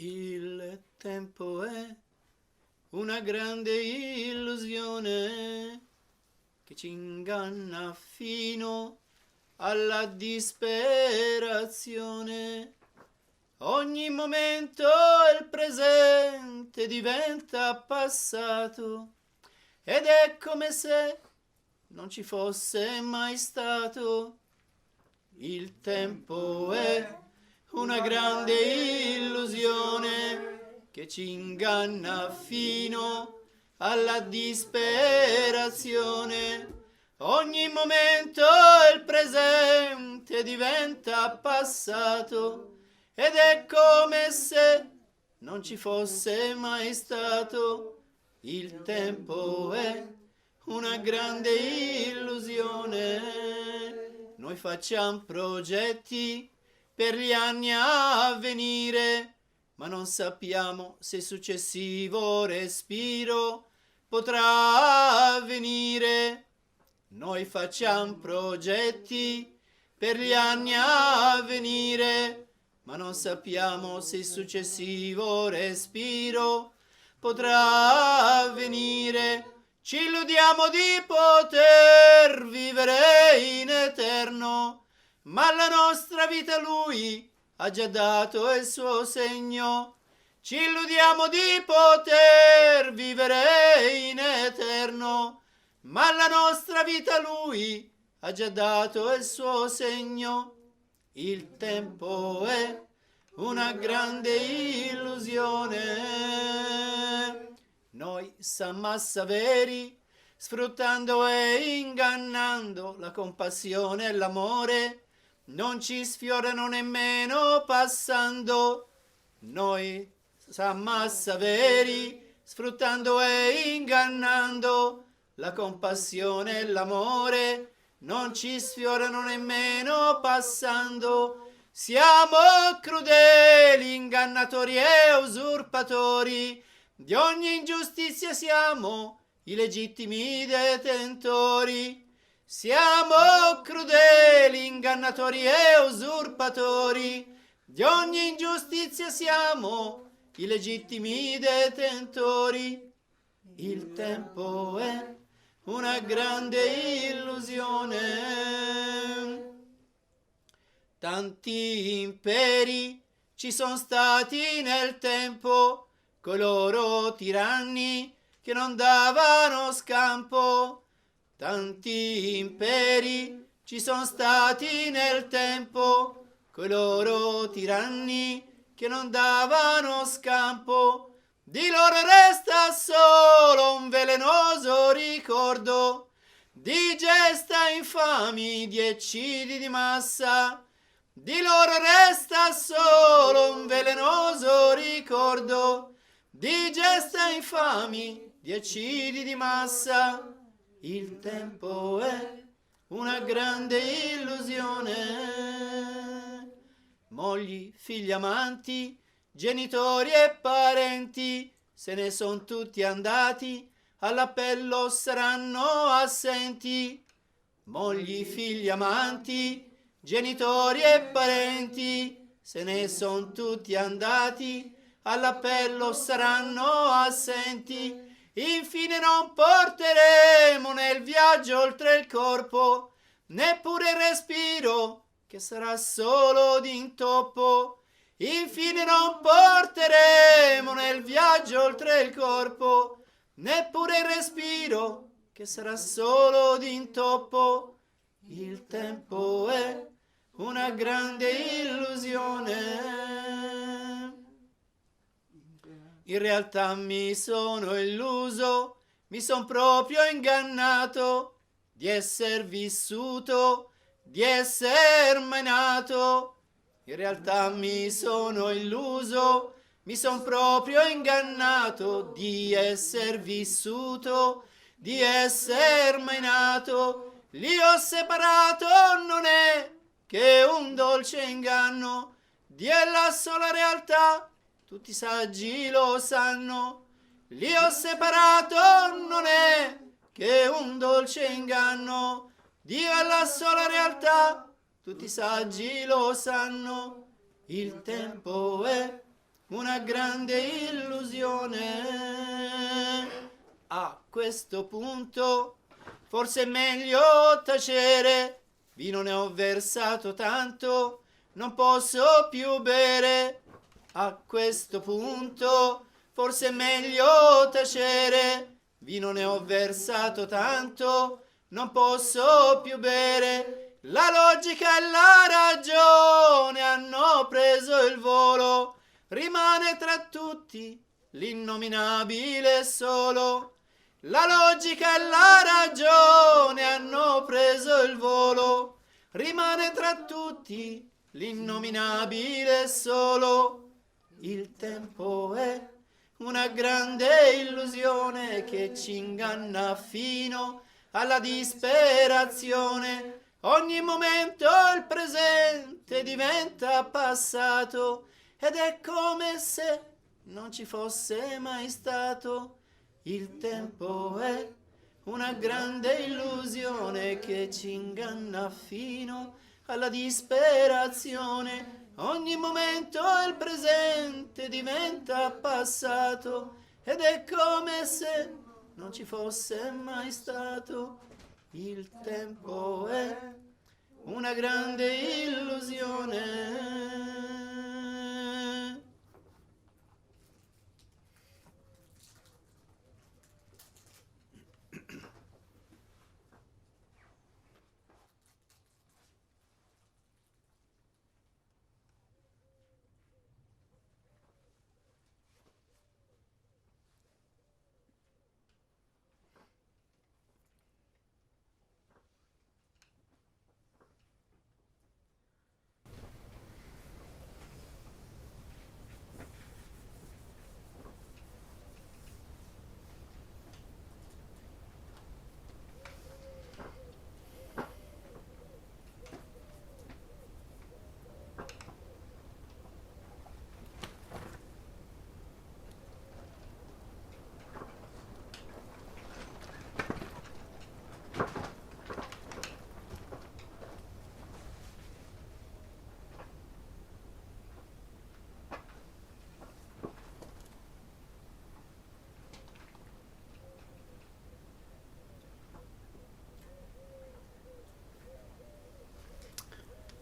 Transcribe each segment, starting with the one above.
Il tempo è una grande illusione che ci inganna fino alla disperazione. Ogni momento il presente diventa passato ed è come se non ci fosse mai stato. Il tempo è una grande illusione che ci inganna fino alla disperazione. Ogni momento il presente diventa passato ed è come se non ci fosse mai stato. Il tempo è una grande illusione. Noi facciamo progetti per gli anni a venire, ma non sappiamo se il successivo respiro potrà avvenire. Noi facciamo progetti per gli anni a venire, ma non sappiamo se il successivo respiro potrà avvenire. Ci illudiamo di poter vivere in eterno, ma la nostra vita Lui ha già dato il suo segno. Ci illudiamo di poter vivere in eterno, ma la nostra vita Lui ha già dato il suo segno. Il tempo è una grande illusione. Noi siamo veri, sfruttando e ingannando la compassione e l'amore, non ci sfiorano nemmeno passando. Noi siamo veri, sfruttando e ingannando la compassione e l'amore, non ci sfiorano nemmeno passando. Siamo crudeli, ingannatori e usurpatori, di ogni ingiustizia siamo i legittimi detentori. Siamo crudeli, ingannatori e usurpatori, di ogni ingiustizia siamo i legittimi detentori. Il tempo è una grande illusione. Tanti imperi ci sono stati nel tempo, coloro tiranni che non davano scampo. Tanti imperi ci sono stati nel tempo, coloro tiranni che non davano scampo. Di loro resta solo un velenoso ricordo, di gesta infami, di eccidi di massa. Di loro resta solo un velenoso ricordo, di gesta infami, di eccidi di massa. Il tempo è una grande illusione. Mogli, figli, amanti, genitori e parenti se ne son tutti andati, all'appello saranno assenti. Mogli, figli, amanti, genitori e parenti se ne son tutti andati, all'appello saranno assenti. Infine non porteremo nel viaggio oltre il corpo neppure il respiro, che sarà solo d'intoppo. Infine non porteremo nel viaggio oltre il corpo neppure il respiro, che sarà solo d'intoppo. Il tempo è una grande illusione. In realtà mi sono illuso, mi son proprio ingannato di esser vissuto, di esser mai nato. In realtà mi sono illuso, mi son proprio ingannato di esser vissuto, di esser mai nato. Li ho separato, non è che un dolce inganno, Dio è la sola realtà, tutti i saggi lo sanno. Li ho separato, non è che un dolce inganno, Dio è la sola realtà, tutti i saggi lo sanno. Il tempo è una grande illusione. A questo punto forse è meglio tacere, vino ne ho versato tanto, non posso più bere. A questo punto forse è meglio tacere, vino ne ho versato tanto, non posso più bere. La logica e la ragione hanno preso il volo, rimane tra tutti l'innominabile solo. La logica e la ragione hanno preso il volo, rimane tra tutti l'innominabile solo. Il tempo è una grande illusione che ci inganna fino alla disperazione. Ogni momento il presente diventa passato ed è come se non ci fosse mai stato. Il tempo è una grande illusione che ci inganna fino alla disperazione. Ogni momento il presente diventa passato ed è come se non ci fosse mai stato. Il tempo è una grande illusione.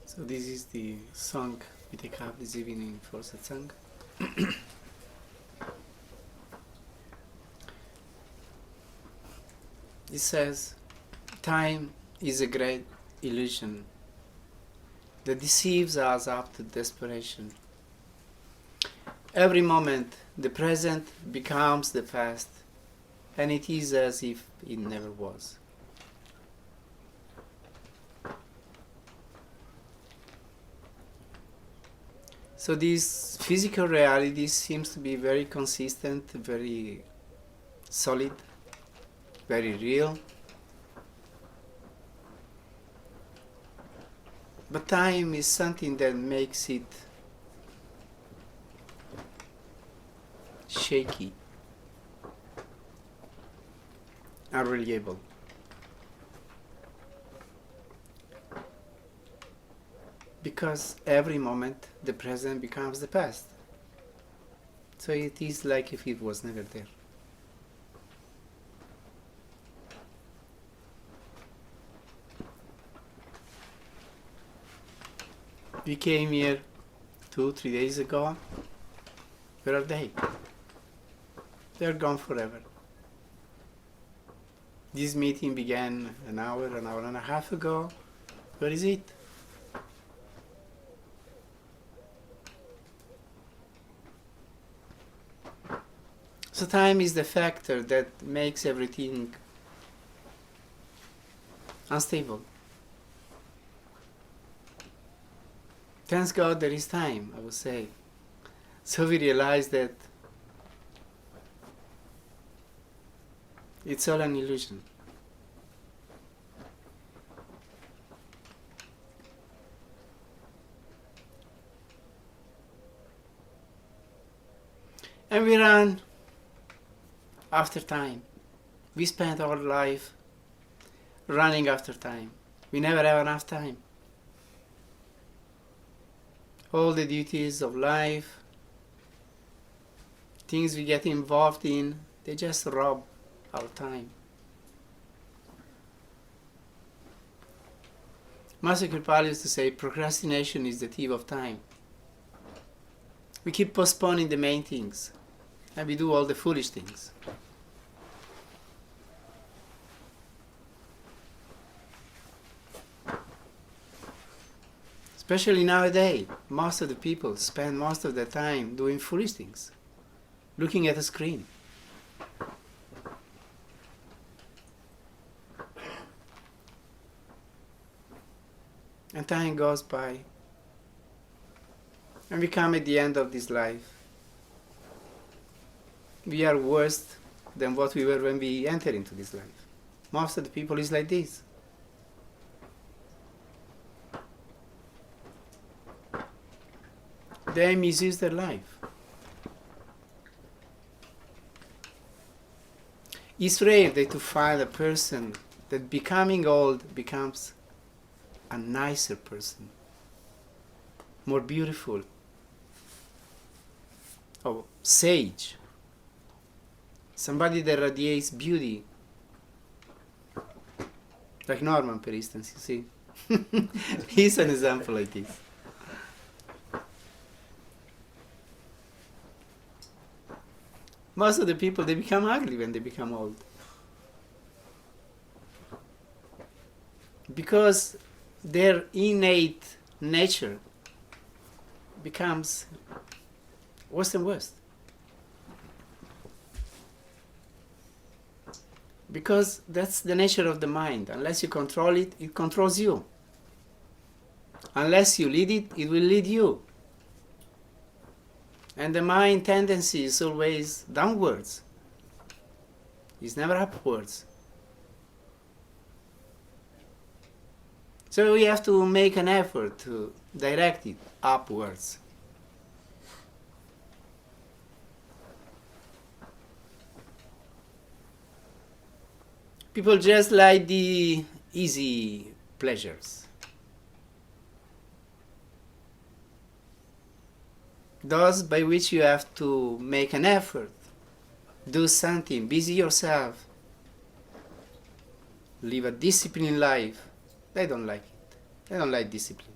So this is the song we take up this evening for Satsang. It says, time is a great illusion that deceives us up to desperation. Every moment the present becomes the past, and it is as if it never was. So this physical reality seems to be very consistent, very solid, very real. But time is something that makes it shaky, unreliable. Because every moment the present becomes the past. So it is like if it was never there. We came here 2-3 days ago. Where are they? They are gone forever. This meeting began an hour and a half ago. Where is it? So time is the factor that makes everything unstable. Thanks God there is time, I would say. So we realize that it's all an illusion. And we run after time. We spend our life running after time. We never have enough time. All the duties of life things we get involved in, they just rob our time. Master Kripal used to say, procrastination is the thief of time. We keep postponing the main things, and we do all the foolish things. Especially nowadays, most of the people spend most of their time doing foolish things, looking at a screen. And time goes by, and we come at the end of this life. We are worse than what we were when we entered into this life. Most of the people is like this. They misuse their life. It's rare that to find a person that becoming old becomes a nicer person, more beautiful, or sage, somebody that radiates beauty, like Norman, for instance, you see. He's an example like this. Most of the people, they become ugly when they become old. Because their innate nature becomes worse and worse. Because that's the nature of the mind. Unless you control it, it controls you. Unless you lead it, it will lead you. And the mind tendency is always downwards. It's never upwards. So we have to make an effort to direct it upwards. People just like the easy pleasures. Those by which you have to make an effort, do something, busy yourself, live a disciplined life. They don't like it. They don't like discipline.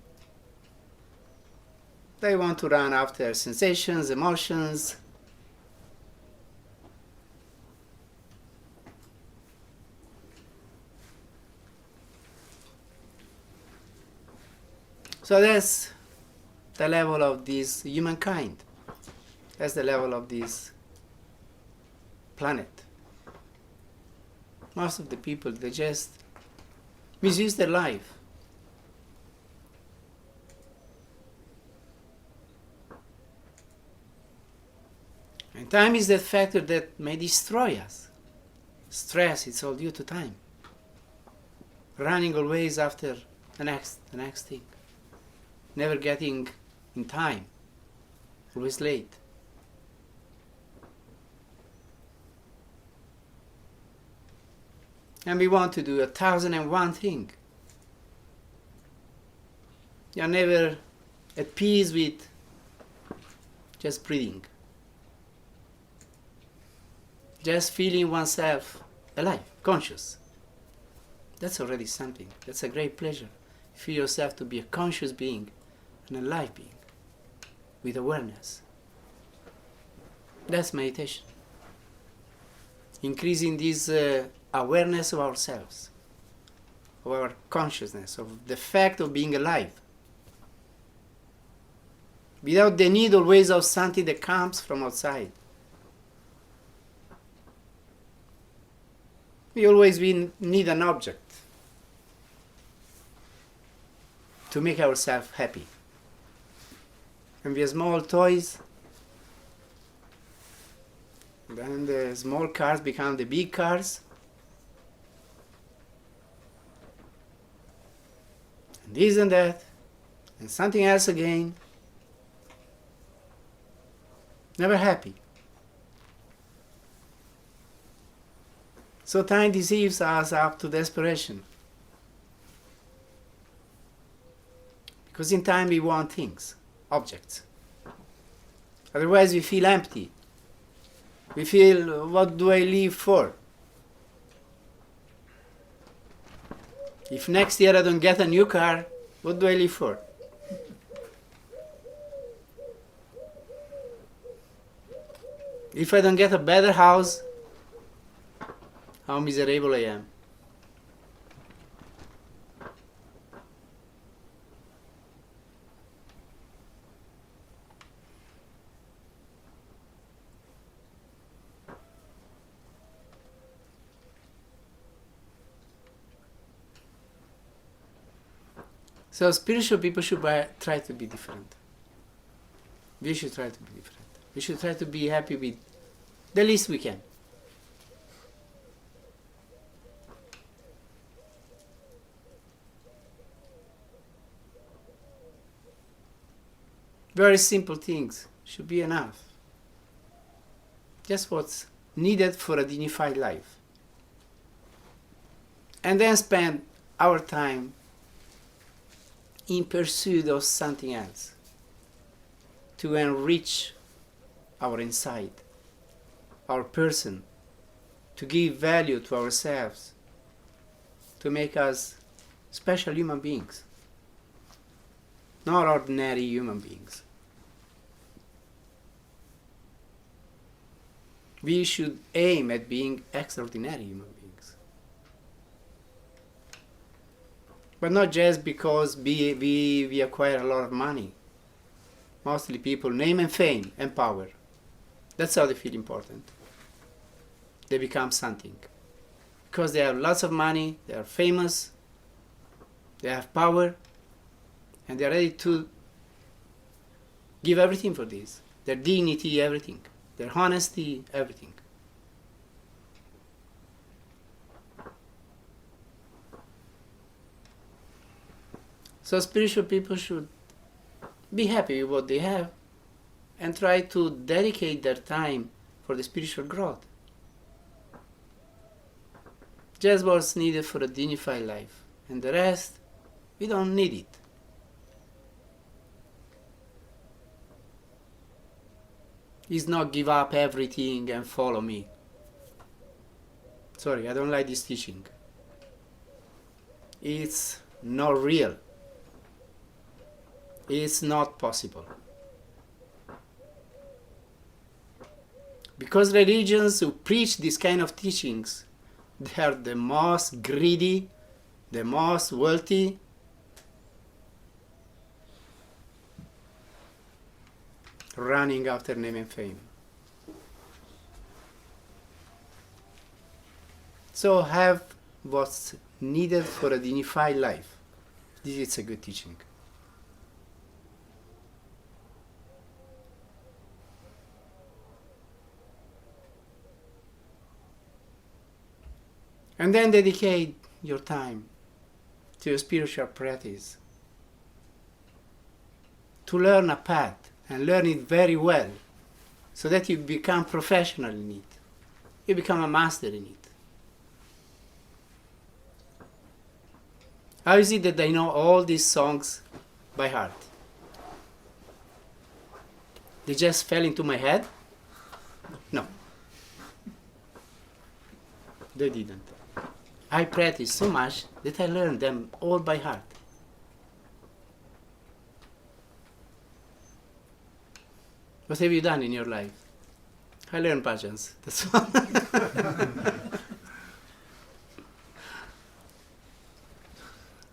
They want to run after sensations, emotions. So that's the level of this humankind. That's the level of this planet. Most of the people, they just misuse their life. And time is that factor that may destroy us. Stress, it's all due to time. Running always after the next thing. Never getting in time. Always late. And we want to do 1,001 things. You're never at peace with just breathing. Just feeling oneself alive, conscious. That's already something. That's a great pleasure. Feel yourself to be a conscious being, an alive being, with awareness. That's meditation. Increasing this awareness of ourselves, of our consciousness, of the fact of being alive. Without the need always of something that comes from outside. We always need an object to make ourselves happy. And we have small toys, then the small cars become the big cars. And this and that, and something else again. Never happy. So time deceives us up to desperation. Because in time we want things, objects. Otherwise we feel empty. We feel, what do I live for? If next year I don't get a new car, what do I live for? If I don't get a better house, how miserable I am. So spiritual people should try to be different. We should try to be different. We should try to be happy with the least we can. Very simple things should be enough. Just what's needed for a dignified life. And then spend our time in pursuit of something else to enrich our inside, our person, to give value to ourselves, to make us special human beings, not ordinary human beings. We should aim at being extraordinary human beings. But not just because we acquire a lot of money. Mostly people, name and fame and power. That's how they feel important. They become something. Because they have lots of money, they are famous, they have power, and they are ready to give everything for this. Their dignity, everything. Their honesty, everything. So spiritual people should be happy with what they have and try to dedicate their time for the spiritual growth. Just what's needed for a dignified life. And the rest, we don't need it. It's not give up everything and follow me. Sorry, I don't like this teaching. It's not real. It's not possible. Because religions who preach this kind of teachings, they are the most greedy, the most wealthy, running after name and fame. So have what's needed for a dignified life. This is a good teaching. And then dedicate your time to your spiritual practice, to learn a path and learn it very well, so that you become professional in it. You become a master in it. How is it that I know all these songs by heart? They just fell into my head? No. They didn't. I practiced so much that I learned them all by heart. What have you done in your life? I learned bhajans. That's all.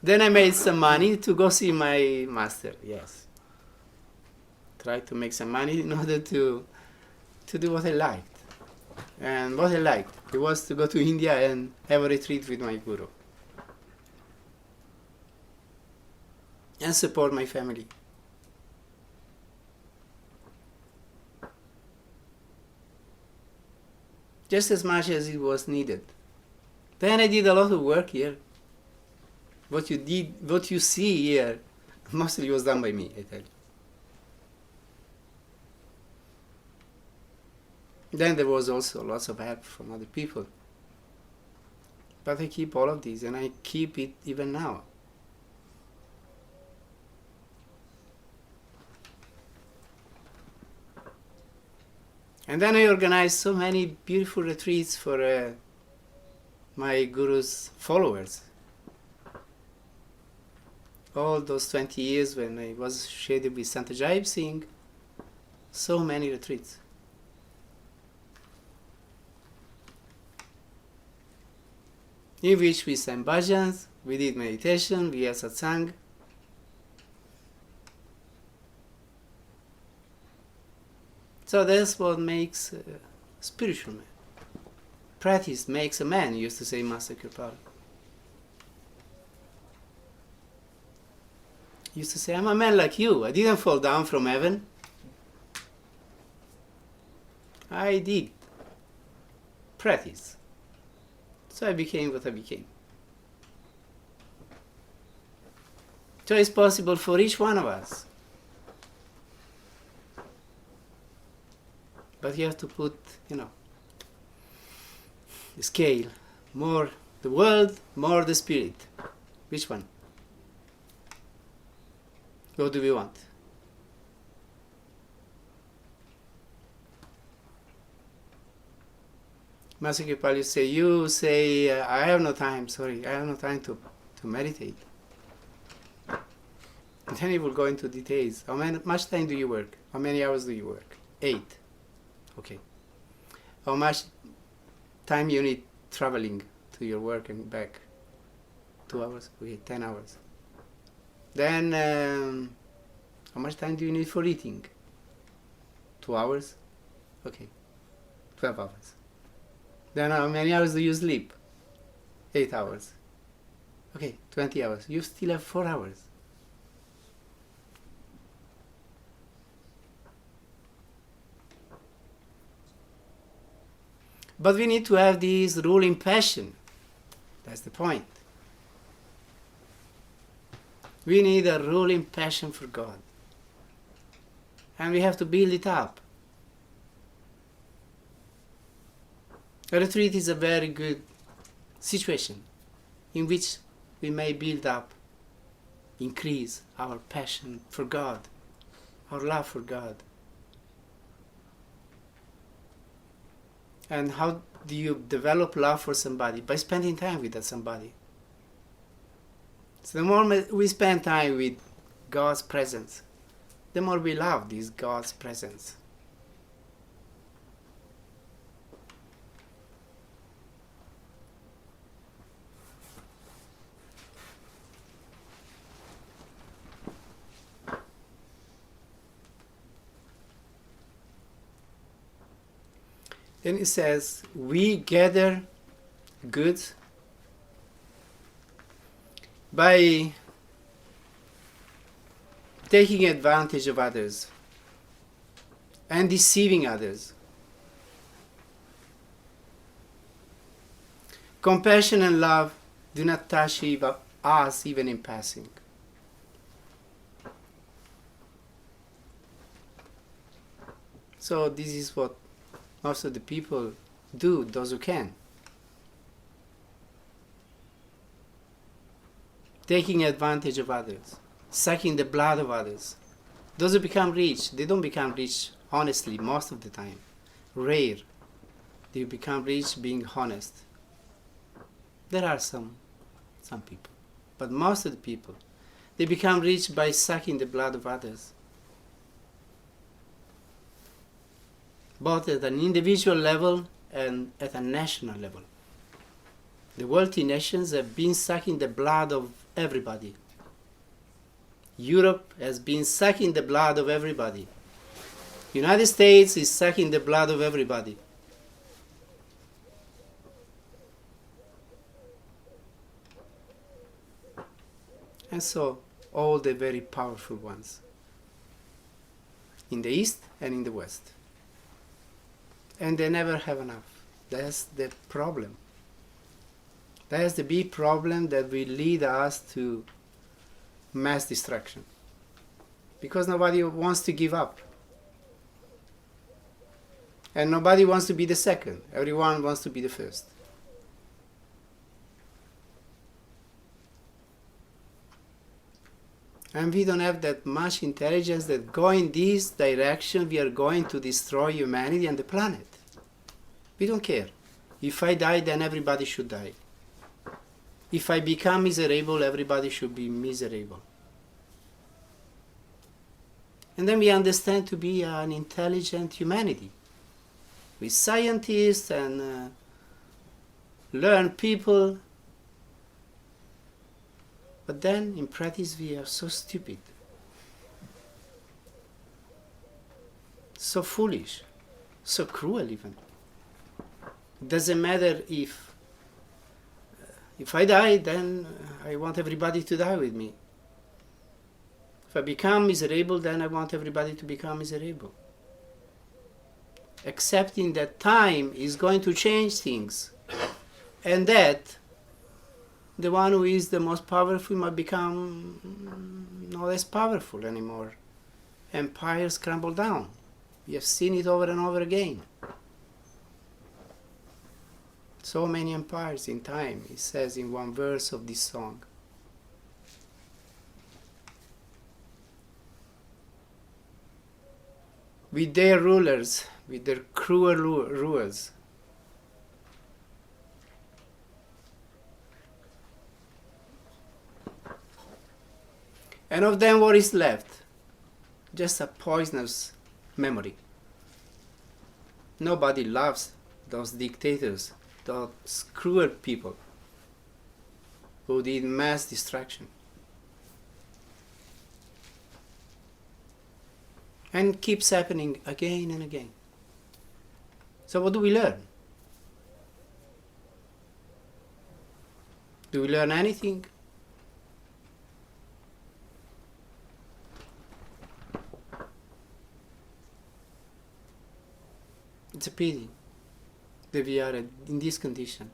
Then I made some money to go see my master. Yes. Tried to make some money in order to do what I liked. And what I liked, it was to go to India and have a retreat with my guru. And support my family. Just as much as it was needed. Then I did a lot of work here. What you see here, mostly was done by me, I tell you. Then there was also lots of help from other people. But I keep all of these, and I keep it even now. And then I organized so many beautiful retreats for my guru's followers. All those 20 years when I was associated with Sant Singh, so many retreats. In which we sang bhajans, we did meditation, we had satsang. So that's what makes a spiritual man. Practice makes a man, used to say Master Kripalu. He used to say, I'm a man like you. I didn't fall down from heaven. I did practice. So I became what I became. So it's possible for each one of us. But you have to put, the scale. More the world, more the spirit. Which one? What do we want? Master Kripalu you say, I have no time, I have no time to meditate. And then he will go into details. How much time do you work? How many hours do you work? 8. Okay. How much time you need traveling to your work and back? 2 hours? Okay, 10 hours. Then, how much time do you need for eating? 2 hours? Okay, 12 hours. Then how many hours do you sleep? 8 hours. Okay, 20 hours. You still have 4 hours. But we need to have this ruling passion. That's the point. We need a ruling passion for God. And we have to build it up. A retreat is a very good situation in which we may build up, increase our passion for God, our love for God. And how do you develop love for somebody? By spending time with that somebody. So the more we spend time with God's presence, the more we love this God's presence. Then it says, we gather goods by taking advantage of others and deceiving others. Compassion and love do not touch us even in passing. So this is what most of the people do, those who can. Taking advantage of others, sucking the blood of others. Those who become rich, they don't become rich honestly most of the time. Rare. They become rich being honest. There are some people. But most of the people, they become rich by sucking the blood of others. Both at an individual level and at a national level. The wealthy nations have been sucking the blood of everybody. Europe has been sucking the blood of everybody. United States is sucking the blood of everybody. And so, all the very powerful ones. In the East and in the West. And they never have enough. That's the problem. That's the big problem that will lead us to mass destruction. Because nobody wants to give up. And nobody wants to be the second. Everyone wants to be the first. And we don't have that much intelligence that going this direction we are going to destroy humanity and the planet. We don't care. If I die, then everybody should die. If I become miserable, everybody should be miserable. And then we understand to be an intelligent humanity. With scientists and learned people. But then in practice we are so stupid. So foolish. So cruel even. It doesn't matter if I die, then I want everybody to die with me. If I become miserable, then I want everybody to become miserable. Accepting that time is going to change things, and that the one who is the most powerful might become no less powerful anymore. Empires crumble down. We have seen it over and over again. So many empires in time, it says in one verse of this song. With their rulers, with their cruel rulers. And of them what is left? Just a poisonous memory. Nobody loves those dictators, those cruel people who did mass destruction. And keeps happening again and again. So what do we learn? Do we learn anything? It's a pity that we are in this condition.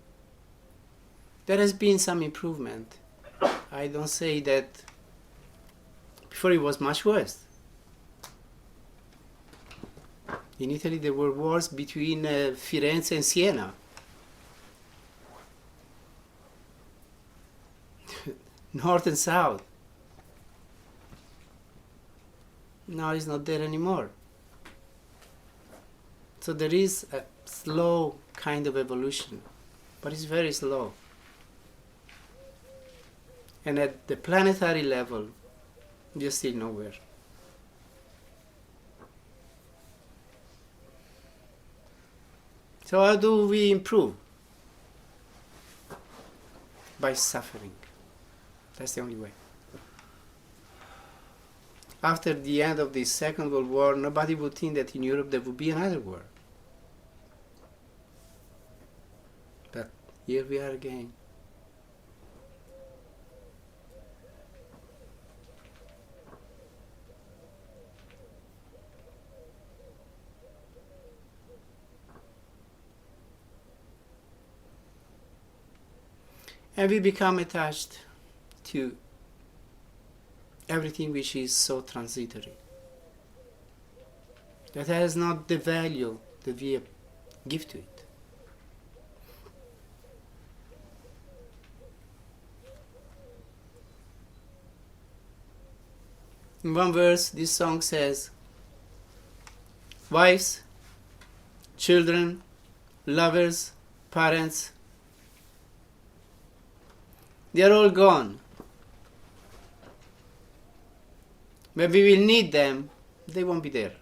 There has been some improvement. I don't say that before it was much worse. In Italy there were wars between Firenze and Siena. North and south. Now it's not there anymore. So there is a slow kind of evolution, but it's very slow. And at the planetary level, we are still nowhere. So how do we improve? By suffering. That's the only way. After the end of the Second World War, nobody would think that in Europe there would be another war. But here we are again. And we become attached to everything which is so transitory. That has not the value that we give to it. In one verse, this song says, wives, children, lovers, parents, they are all gone. When we will need them, they won't be there.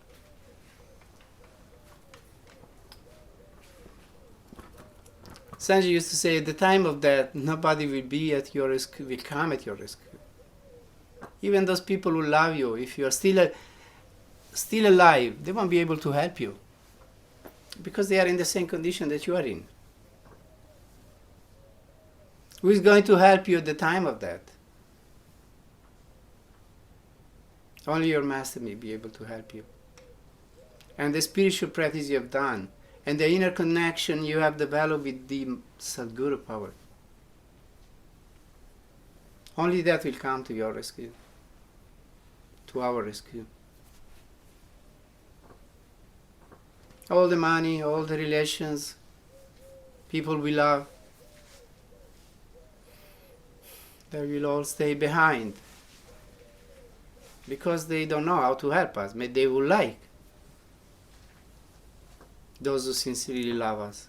Sanji used to say, at the time of death, nobody will be at your rescue, will come at your rescue. Even those people who love you, if you are still alive, they won't be able to help you. Because they are in the same condition that you are in. Who is going to help you at the time of that? Only your master may be able to help you. And the spiritual practice you have done, and the inner connection you have developed with the Satguru power. Only that will come to your rescue, to our rescue. All the money, all the relations, people we love, they will all stay behind. because they don't know how to help us. Maybe they would like, those who sincerely love us.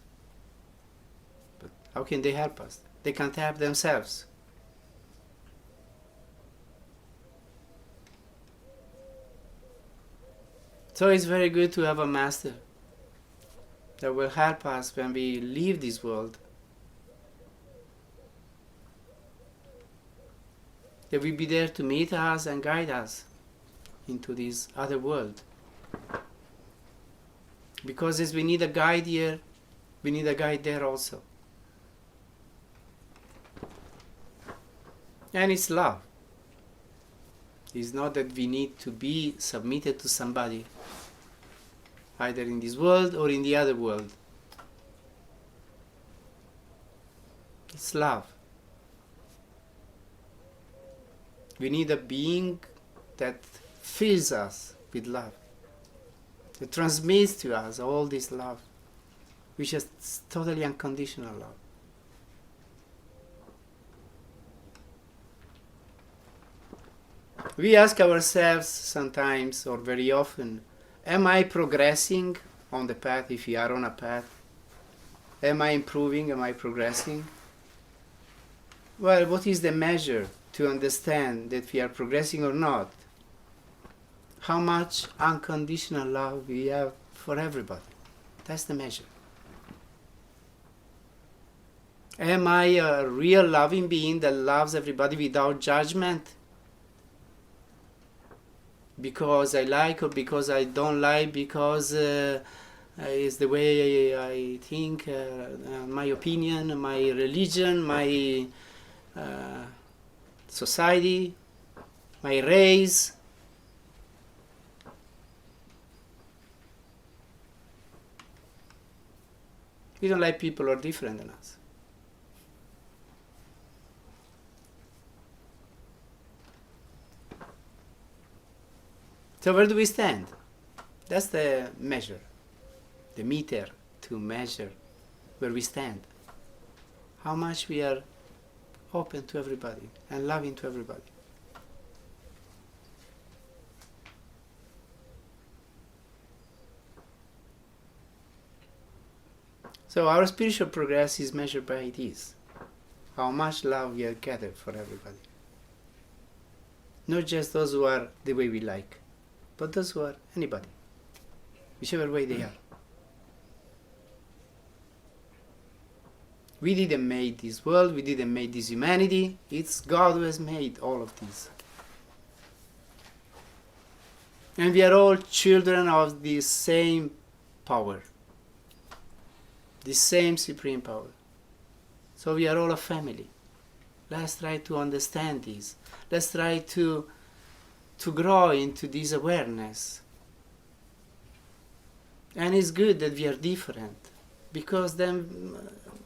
But how can they help us? They can't help themselves. So it's very good to have a master that will help us when we leave this world. That will be there to meet us and guide us into this other world. Because as we need a guide here, we need a guide there also. And it's love. It's not that we need to be submitted to somebody, either in this world or in the other world. It's love. We need a being that fills us with love, that transmits to us all this love, which is totally unconditional love. We ask ourselves sometimes, or very often, am I progressing on the path if we are on a path? Am I improving? Am I progressing? Well, what is the measure to understand that we are progressing or not? How much unconditional love we have for everybody. That's the measure. Am I a real loving being that loves everybody without judgment? Because I like or because I don't like, because it's the way I think, my opinion, my religion, my society, my race. We don't like people who are different than us. So where do we stand? That's the measure, the meter to measure where we stand. How much we are open to everybody and loving to everybody. So our spiritual progress is measured by this. How much love we have gathered for everybody. Not just those who are the way we like, but those who are anybody, whichever way they are. We didn't make this world, we didn't make this humanity, it's God who has made all of this. And we are all children of this same power, this same supreme power. So we are all a family. Let's try to understand this. Let's try to grow into this awareness. And it's good that we are different, because then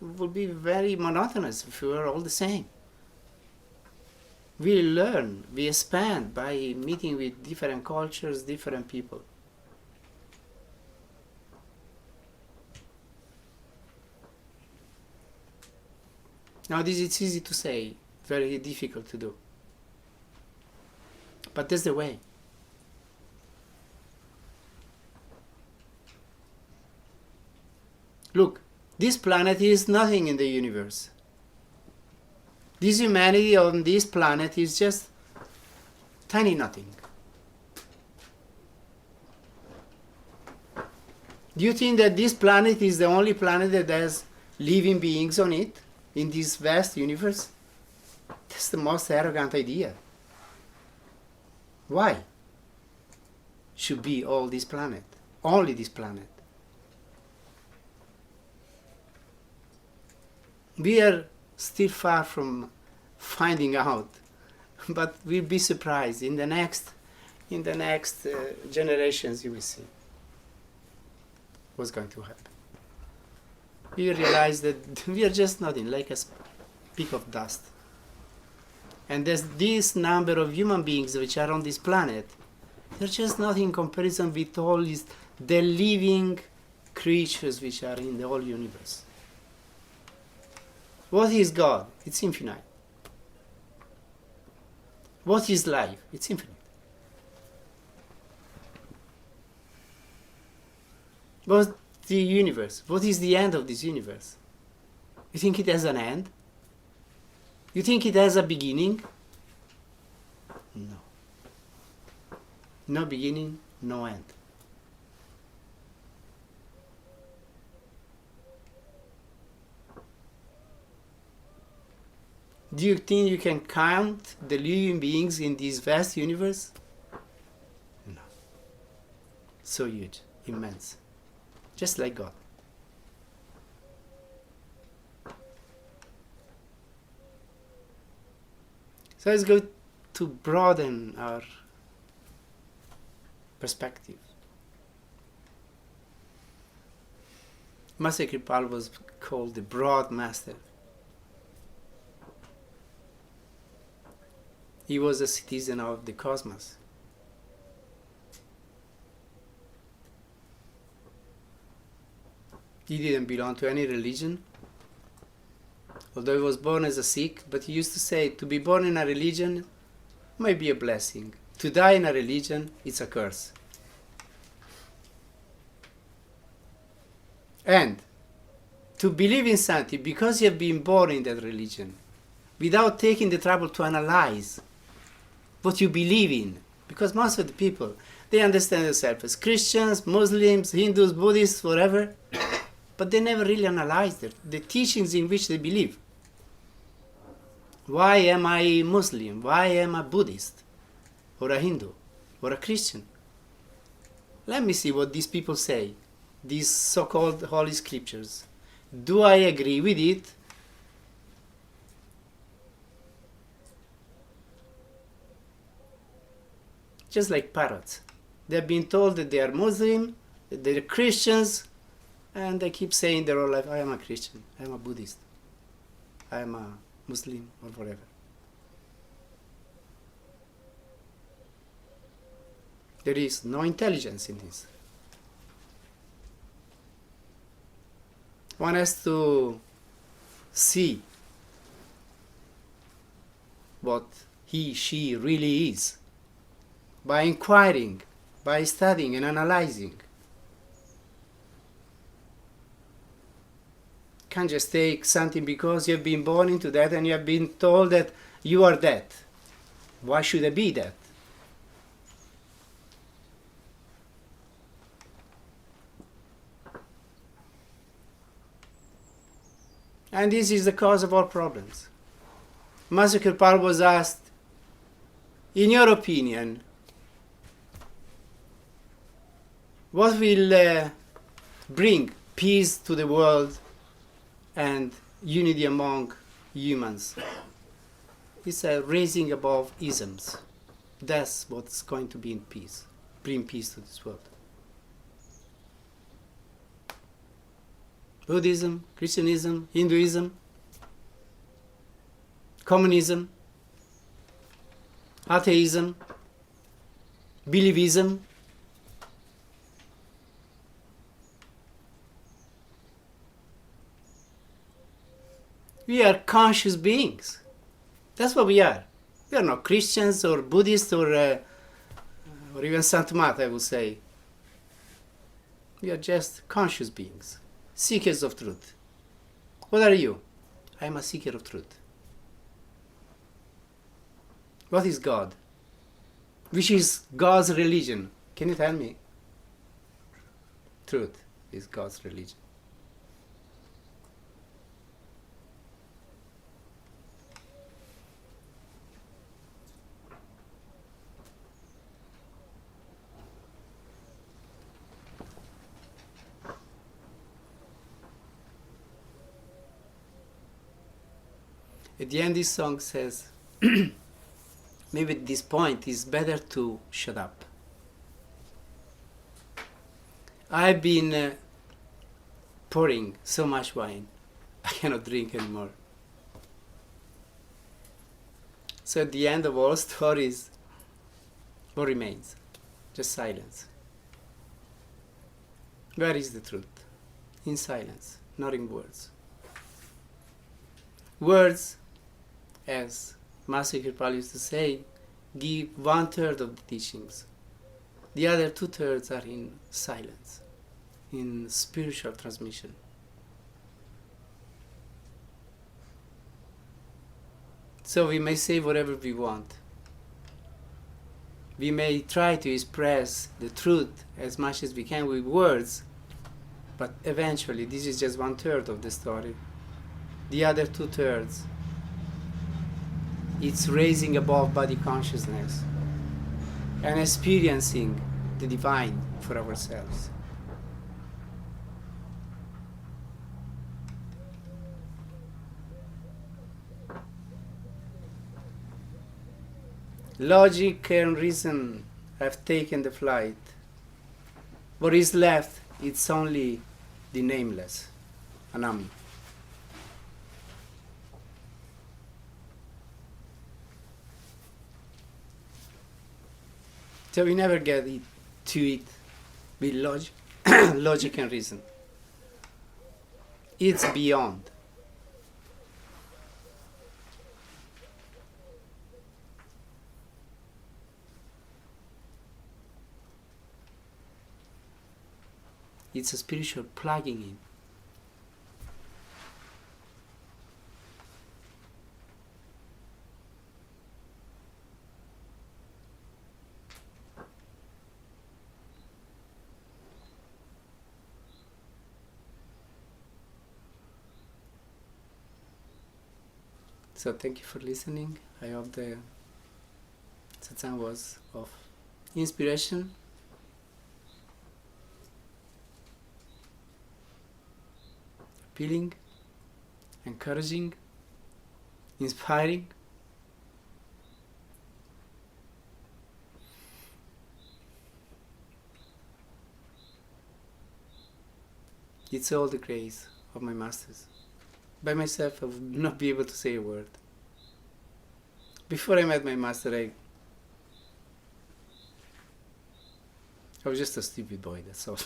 it will be very monotonous if we were all the same. We learn, we expand by meeting with different cultures, different people. Now this is easy to say, very difficult to do. But that's the way. Look, this planet is nothing in the universe. This humanity on this planet is just tiny nothing. Do you think that this planet is the only planet that has living beings on it, in this vast universe? That's the most arrogant idea. Why should be all this planet? Only this planet. We are still far from finding out, but we'll be surprised in the next generations. You will see what's going to happen. We realize that we are just nothing, like a speck of dust. And there's this number of human beings which are on this planet. They're just nothing in comparison with all the living creatures which are in the whole universe. What is God? It's infinite. What is life? It's infinite. What's the universe? What is the end of this universe? You think it has an end? You think it has a beginning? No. No beginning, no end. Do you think you can count the living beings in this vast universe? No. So huge, immense. Just like God. So let's go to broaden our perspective. Master Kripal was called the broad master. He was a citizen of the cosmos. He didn't belong to any religion, although he was born as a Sikh, but he used to say, to be born in a religion might be a blessing. To die in a religion, it's a curse. And to believe in something because you have been born in that religion, without taking the trouble to analyze what you believe in, because most of the people, they understand themselves as Christians, Muslims, Hindus, Buddhists, whatever, but they never really analyze the teachings in which they believe. Why am I Muslim? Why am I Buddhist? Or a Hindu? Or a Christian? Let me see what these people say, these so-called holy scriptures. Do I agree with it? Just like parrots. They've been told that they are Muslim, that they're Christians, and they keep saying their whole life, I am a Christian, I am a Buddhist, I am a Muslim, or whatever. There is no intelligence in this. One has to see what he, she really is by inquiring, by studying and analyzing. Can't just take something because you've been born into that and you have been told that you are that. Why should I be that? And this is the cause of all problems. Master Kripal was asked, in your opinion, what will bring peace to the world and unity among humans? He said, raising above isms. That's what's going to be in peace, bring peace to this world. Buddhism, Christianism, Hinduism, communism, atheism, believism. We are conscious beings. That's what we are. We are not Christians or Buddhists or even Sant, I would say. We are just conscious beings, seekers of truth. What are you? I am a seeker of truth. What is God? Which is God's religion? Can you tell me? Truth is God's religion. At the end, this song says, maybe at this point it's better to shut up. I've been pouring so much wine, I cannot drink anymore. So at the end of all stories, what remains? Just silence. Where is the truth? In silence, not in words. Words, as Master Kripal used to say, give 1/3 of the teachings. The other 2/3 are in silence. in spiritual transmission. So we may say whatever we want. We may try to express the truth as much as we can with words, but eventually this is just 1/3 of the story. The other 2/3, it's raising above body consciousness and experiencing the divine for ourselves. Logic and reason have taken the flight. What is left, it's only the nameless, Anam. So we never get to it with logic and reason. It's beyond. It's a spiritual plugging in. So thank you for listening. I hope the Satsang was of inspiration, appealing, encouraging, inspiring. It's all the grace of my masters. By myself I would not be able to say a word. Before I met my master, I was just a stupid boy, that's all.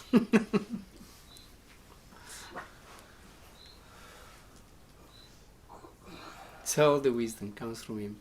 So all the wisdom comes from him.